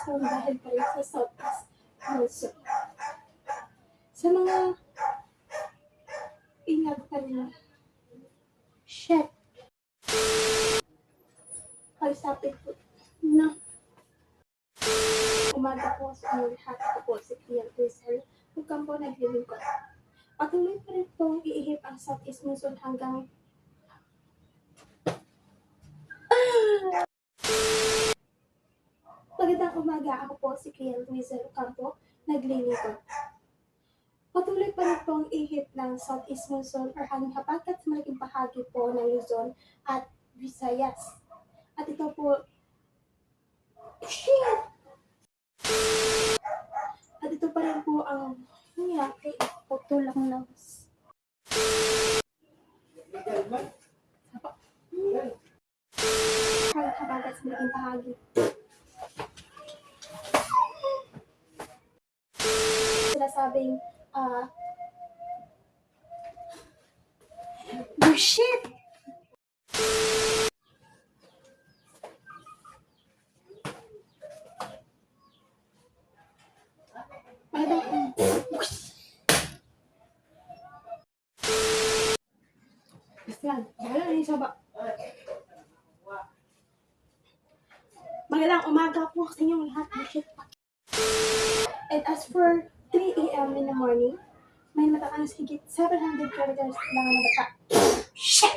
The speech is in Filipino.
kung dahil pa rin sa Southeast also. Sa mga ingat pa rin, shit, pagsapit po na umaga po sa inyong lahat. Ako po si Clea Rizal, huwag po naglilingkod. Patuloy pa rin pong iihip ang Southeast Monsoon hanggang magandang umaga. Ako po si Clea Rizal Campo, naglilingkod. Patuloy pa rin pong ihip ng Southeast Monsoon or hanging habagat sa malaking bahagi po ng Luzon at Visayas. At ito po, shit! At ito pa rin po ang nangyari. Ito lang na. Hanging habagat sa malaking bahagi. Sinasabing, bullshit! Magandang umaga po sa inyong lahat. Bullshit. And as for 3 a.m. in the morning, may mataas higit 700 kilometers lang na bata. Shit!